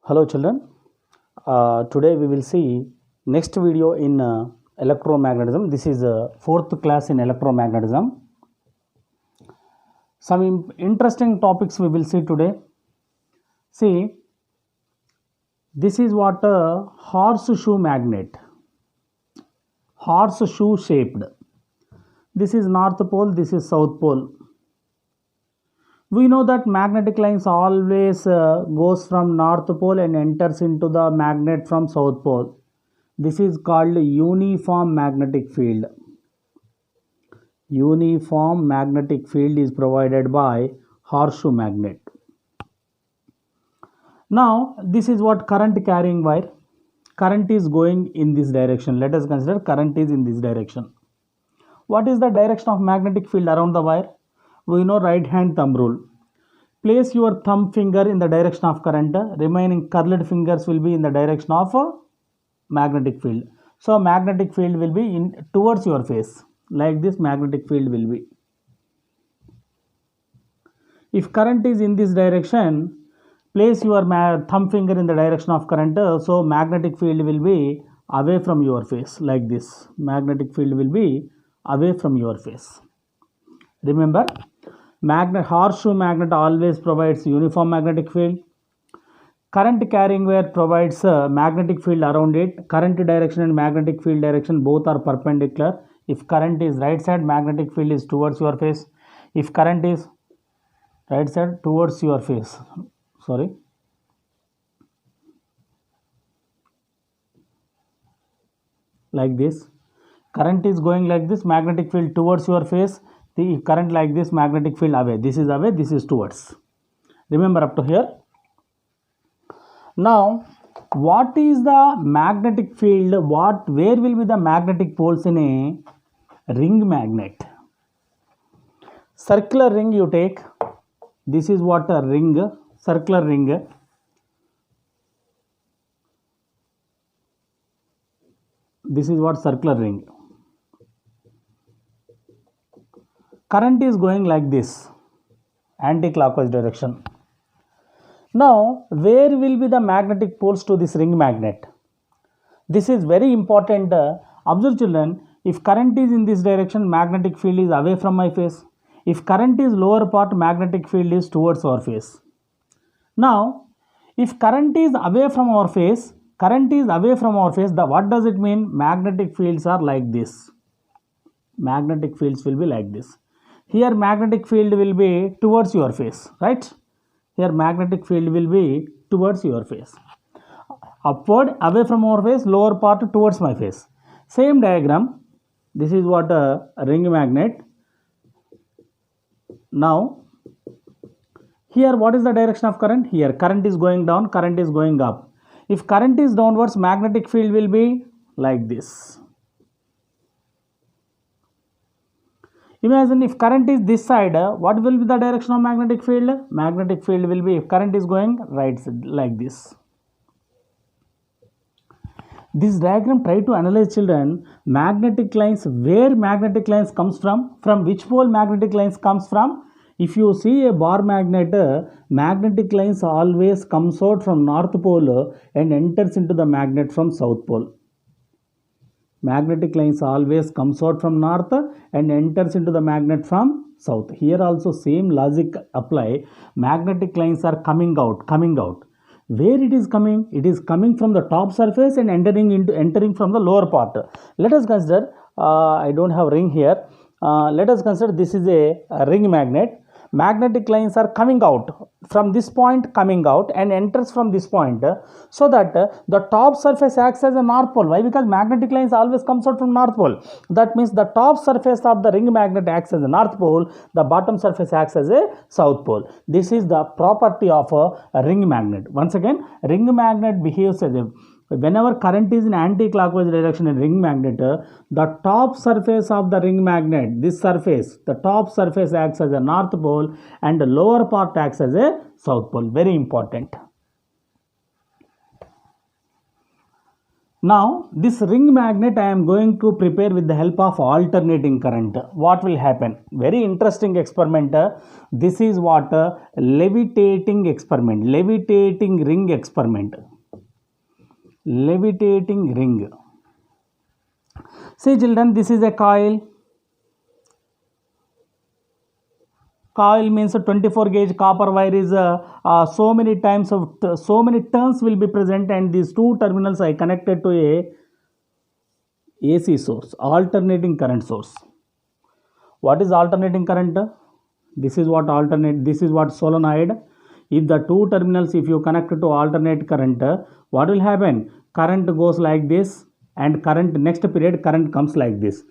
Hello children, today we will see next video in electromagnetism. This is fourth class in electromagnetism. Some interesting topics we will see today. See, this is what a horseshoe magnet, horseshoe shaped. This is north pole, this is south pole. We know that magnetic lines always goes from north pole and enters into the magnet from south pole. This is called uniform magnetic field. Uniform magnetic field is provided by horseshoe magnet. Now this is what current carrying wire. Current is going in this direction. Let us consider current is in this direction. What is the direction of magnetic field around the wire? We know right hand thumb rule. Place your thumb finger in the direction of current. Remaining curled fingers will be in the direction of magnetic field. So magnetic field will be in towards your face. Like this magnetic field will be. If current is in this direction, place your thumb finger in the direction of current. So magnetic field will be away from your face. Like this. Magnetic field will be away from your face. Remember, horseshoe magnet always provides uniform magnetic field. Current carrying wire provides a magnetic field around it. Current direction and magnetic field direction both are perpendicular. If current is right side, magnetic field is towards your face. If current is right side, towards your face. Sorry. Like this. Current is going like this, magnetic field towards your face. The current like this, magnetic field away. This is away, this is towards. Remember up to here. Now, what is the magnetic field? Where will be the magnetic poles in a ring magnet? Circular ring you take. This is what a ring, circular ring. This is what circular ring. Current is going like this, anti-clockwise direction. Now, where will be the magnetic poles to this ring magnet? This is very important. Observe children, if current is in this direction, magnetic field is away from my face. If current is lower part, magnetic field is towards our face. Now, if current is away from our face, what does it mean? Magnetic fields are like this. Magnetic fields will be like this. Here magnetic field will be towards your face, right? Here magnetic field will be towards your face. Upward, away from our face, lower part towards my face. Same diagram. This is what a ring magnet. Now, here what is the direction of current? Here current is going down, current is going up. If current is downwards, magnetic field will be like this. Imagine if current is this side, what will be the direction of magnetic field? Magnetic field will be, if current is going right side, like this. This diagram, try to analyze children, magnetic lines, where magnetic lines comes from which pole magnetic lines comes from. If you see a bar magnet, magnetic lines always comes out from north pole and enters into the magnet from south pole. Magnetic lines always comes out from north and enters into the magnet from south. Here also same logic apply. Magnetic lines are coming out. Where it is coming? It is coming from the top surface and entering from the lower part. Let us consider, I don't have ring here. Let us consider this is a ring magnet. Magnetic lines are coming out from this point, and enters from this point, so that the top surface acts as a north pole. Why? Because magnetic lines always comes out from north pole. That means the top surface of the ring magnet acts as a north pole, the bottom surface acts as a south pole. This is the property of a ring magnet. Once again, ring magnet behaves as a, whenever current is in anti-clockwise direction in ring magnet, the top surface of the ring magnet, this surface, the top surface acts as a north pole and the lower part acts as a south pole. Very important. Now this ring magnet I am going to prepare with the help of alternating current. What will happen? Very interesting experiment. This is what levitating experiment, levitating ring experiment, levitating ring. See children, this is a coil. Coil means a 24 gauge copper wire is so many times of so many turns will be present, and these two terminals I connected to a AC source, alternating current source. What is alternating current? This is what alternate, this is what solenoid. If the two terminals, if you connect to alternate current, what will happen? Current goes like this, and current next period current comes like this.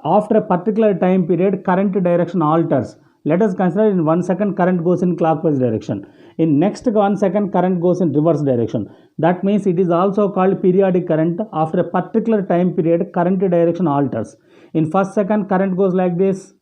After a particular time period, current direction alters. Let us consider in 1 second current goes in clockwise direction. In next 1 second current goes in reverse direction. That means it is also called periodic current. After a particular time period, current direction alters. In first second current goes like this,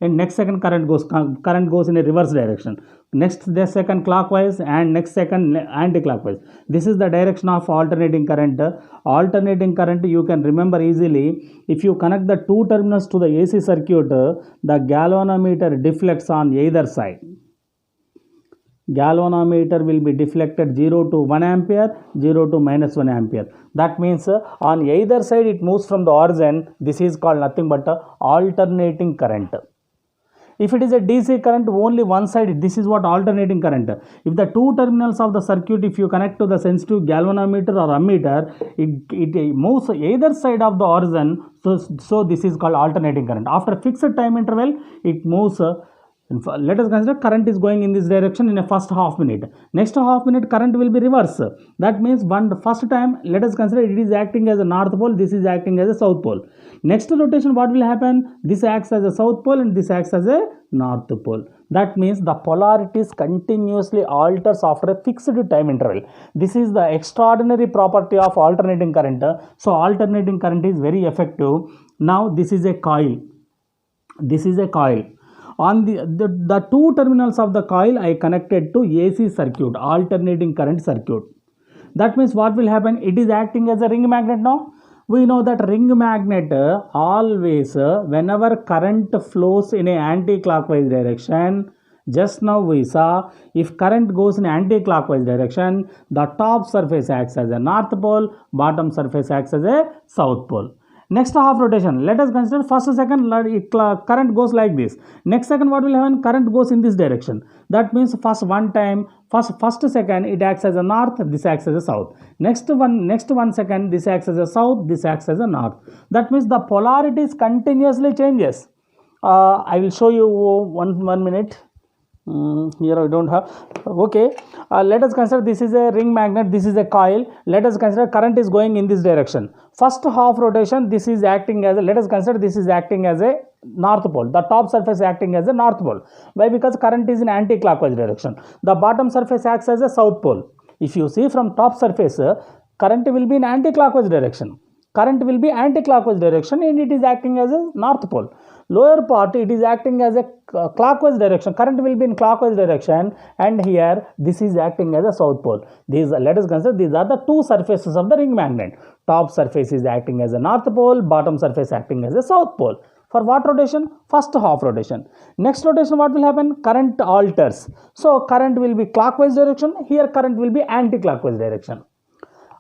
and next second current goes in a reverse direction. Next second clockwise, and next second anti-clockwise. This is the direction of alternating current. Alternating current you can remember easily. If you connect the two terminals to the AC circuit, the galvanometer deflects on either side. Galvanometer will be deflected 0 to 1 ampere, 0 to minus 1 ampere. That means on either side it moves from the origin. This is called nothing but alternating current. If it is a DC current, only one side, this is what alternating current. If the two terminals of the circuit, if you connect to the sensitive galvanometer or ammeter, it moves either side of the origin. So this is called alternating current. After fixed time interval, it moves. Let us consider current is going in this direction in a first half minute. Next half minute current will be reverse. That means first time, let us consider it is acting as a north pole, this is acting as a south pole. Next rotation, what will happen? This acts as a south pole and this acts as a north pole. That means the polarities continuously alters after a fixed time interval. This is the extraordinary property of alternating current. So alternating current is very effective. Now this is a coil. This is a coil. On the two terminals of the coil I connected to AC circuit, alternating current circuit. That means what will happen? It is acting as a ring magnet now. We know that ring magnet always, whenever current flows in a anti-clockwise direction, just now we saw if current goes in anti-clockwise direction, the top surface acts as a north pole, bottom surface acts as a south pole. Next half rotation, let us consider first second current goes like this. Next second what will happen? Current goes in this direction. That means first second it acts as a north, this acts as a south. Next one second this acts as a south, this acts as a north. That means the polarities continuously changes. I will show you one minute. Here I don't have. Okay, let us consider this is a ring magnet, this is a coil. Let us consider current is going in this direction. First half rotation, this is acting as let us consider this is acting as a north pole. The top surface acting as a north pole. Why? Because current is in anti-clockwise direction. The bottom surface acts as a south pole. If you see from top surface, current will be in anti-clockwise direction. Current will be anti-clockwise direction and it is acting as a north pole. Lower part, it is acting as a clockwise direction. Current will be in clockwise direction, and here this is acting as a south pole. Let us consider these are the two surfaces of the ring magnet. Top surface is acting as a north pole, bottom surface acting as a south pole. For what rotation? First half rotation. Next rotation, what will happen? Current alters. So current will be clockwise direction. Here current will be anti-clockwise direction.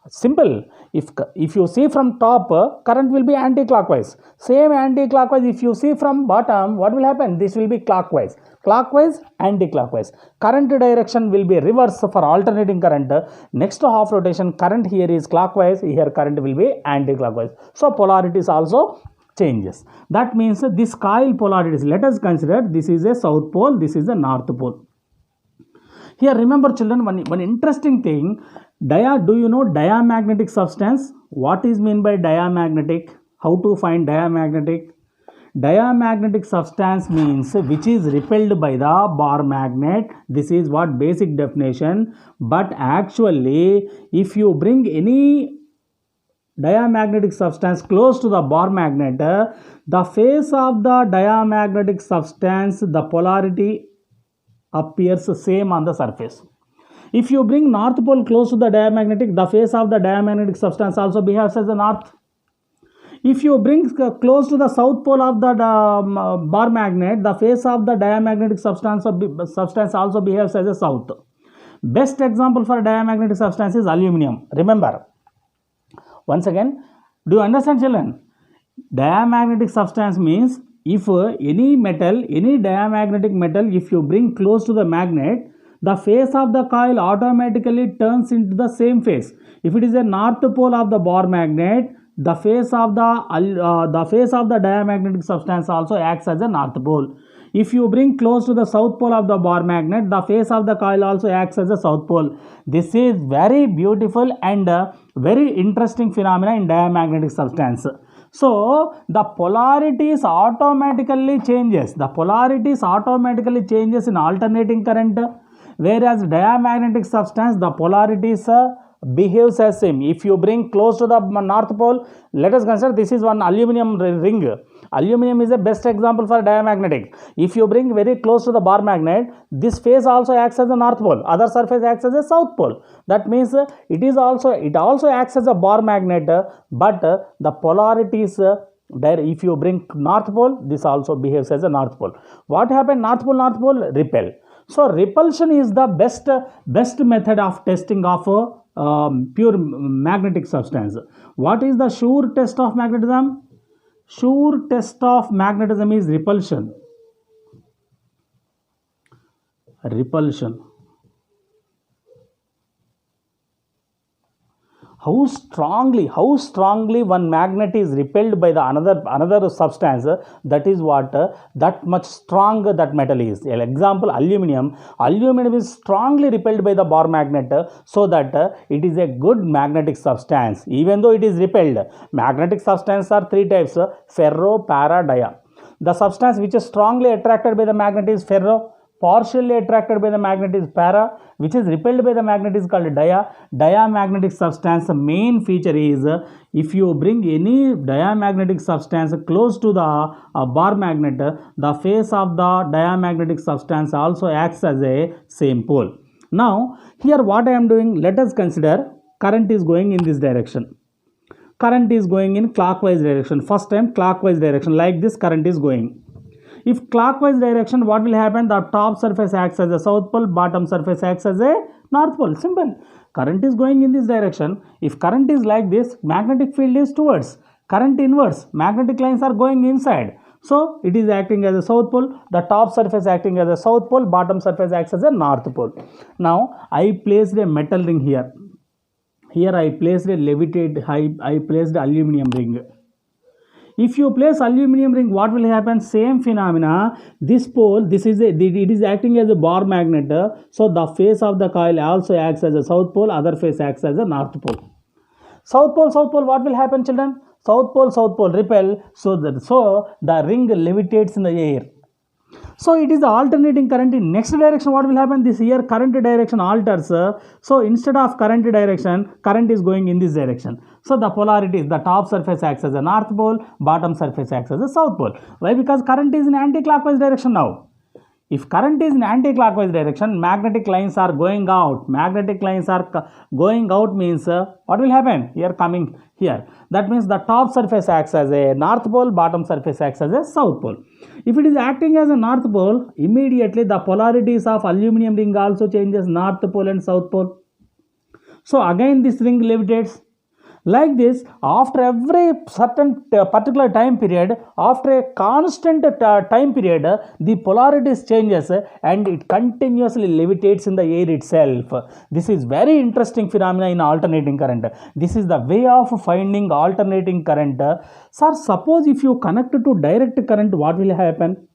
Simple. If you see from top, current will be anti-clockwise. Same anti-clockwise if you see from bottom, what will happen? This will be clockwise. Clockwise, anti-clockwise. Current direction will be reverse for alternating current. Next half rotation, current here is clockwise, here current will be anti-clockwise. So polarities also changes. That means this coil polarities, let us consider this is a south pole, this is a north pole. Here remember children, one interesting thing. Do you know diamagnetic substance? What is mean by diamagnetic? How to find diamagnetic? Diamagnetic substance means which is repelled by the bar magnet. This is what basic definition. But actually, if you bring any diamagnetic substance close to the bar magnet, the face of the diamagnetic substance, the polarity appears same on the surface. If you bring north pole close to the diamagnetic, the face of the diamagnetic substance also behaves as a north. If you bring close to the south pole of the bar magnet, the face of the diamagnetic substance also behaves as a south. Best example for diamagnetic substance is aluminum. Remember, once again, do you understand, children? Diamagnetic substance means if any metal, any diamagnetic metal, if you bring close to the magnet, the face of the coil automatically turns into the same face. If it is a north pole of the bar magnet, the face of the diamagnetic substance also acts as a north pole. If you bring close to the south pole of the bar magnet, the face of the coil also acts as a south pole. This is very beautiful and very interesting phenomena in diamagnetic substance. So the polarities automatically changes. The polarities automatically changes in alternating current, whereas diamagnetic substance, the polarities behaves as same. If you bring close to the north pole, let us consider this is one aluminum ring. Aluminum is the best example for diamagnetic. If you bring very close to the bar magnet, this face also acts as a north pole, other surface acts as a south pole. That means it also acts as a bar magnet, but the polarities if you bring north pole, this also behaves as a north pole. What happened? North pole repel. So repulsion is the best method of testing of pure magnetic substance. What is the sure test of magnetism? Sure test of magnetism is repulsion. Repulsion. How strongly one magnet is repelled by the another substance, that is what that much strong that metal is. Example, aluminum is strongly repelled by the bar magnet, so that it is a good magnetic substance even though it is repelled. Magnetic substances are three types: ferro, para, dia. The substance which is strongly attracted by the magnet is ferro, partially attracted by the magnet is para, which is repelled by the magnet is called dia. Diamagnetic substance, the main feature is if you bring any diamagnetic substance close to the bar magnet, the face of the diamagnetic substance also acts as a same pole. Now here what I am doing, let us consider current is going in this direction. Current is going in clockwise direction. First time clockwise direction, like this current is going. If clockwise direction, what will happen? The top surface acts as a south pole, bottom surface acts as a north pole. Simple. Current is going in this direction. If current is like this, magnetic field is towards. Current inverse. Magnetic lines are going inside. So it is acting as a south pole. The top surface acting as a south pole, bottom surface acts as a north pole. Now I placed a metal ring here. Here I placed a I placed aluminum ring. If you place aluminum ring, what will happen? Same phenomena. This pole, it is acting as a bar magnet. So the face of the coil also acts as a south pole, other face acts as a north pole. South pole, what will happen, children? South pole repel. So the ring levitates in the air. So it is the alternating current in next direction. What will happen? This here current direction alters. So instead of current direction, current is going in this direction. So the polarity is the top surface acts as a north pole, bottom surface acts as a south pole. Why? Because current is in anti-clockwise direction now. If current is in anti-clockwise direction, magnetic lines are going out. Magnetic lines are going out means what will happen? Here coming here. That means the top surface acts as a north pole, bottom surface acts as a south pole. If it is acting as a north pole, immediately the polarities of aluminum ring also changes, north pole and south pole. So again this ring levitates. Like this, after every certain particular time period, after a constant time period, the polarities changes and it continuously levitates in the air itself. This is very interesting phenomena in alternating current. This is the way of finding alternating current. Sir, suppose if you connect to direct current, what will happen?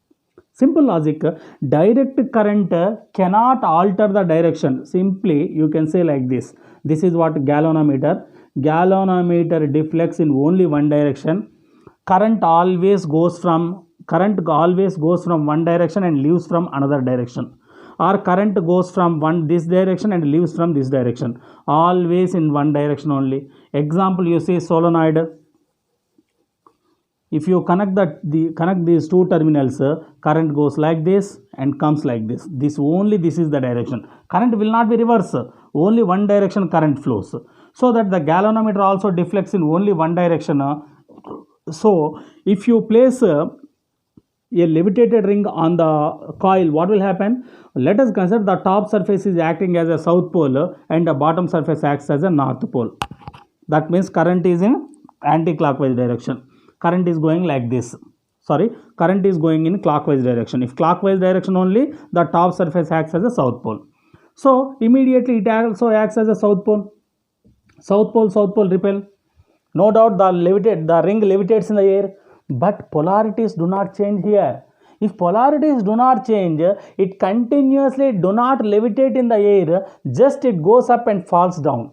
Simple logic, direct current cannot alter the direction. Simply, you can say like this. This is what galvanometer. Galvanometer deflects in only one direction. Current always goes from one direction and leaves from another direction. Or current goes from this direction and leaves from this direction. Always in one direction only. Example, you see solenoid. If you connect these two terminals, current goes like this and comes like this. This is the direction. Current will not be reverse. Only one direction current flows. So that the galvanometer also deflects in only one direction. So if you place a levitated ring on the coil, what will happen? Let us consider the top surface is acting as a south pole and the bottom surface acts as a north pole. That means current is in anti-clockwise direction. Current is going like this. Current is going in clockwise direction. If clockwise direction only, the top surface acts as a south pole. So immediately it also acts as a south pole. South pole repel. No doubt the ring levitates in the air, but polarities do not change here. If polarities do not change, it continuously do not levitate in the air, just it goes up and falls down.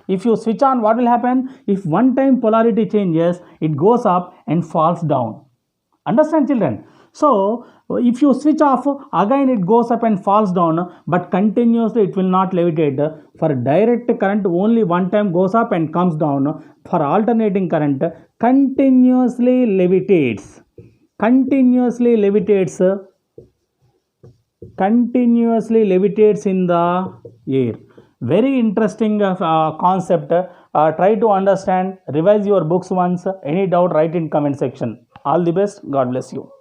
If you switch on, what will happen? If one time polarity changes, it goes up and falls down. Understand, children? So if you switch off, again it goes up and falls down, but continuously it will not levitate. For direct current, only one time goes up and comes down. For alternating current, continuously levitates in the air. Very interesting concept. Try to understand, revise your books once. Any doubt, write in comment section. All the best. God bless you.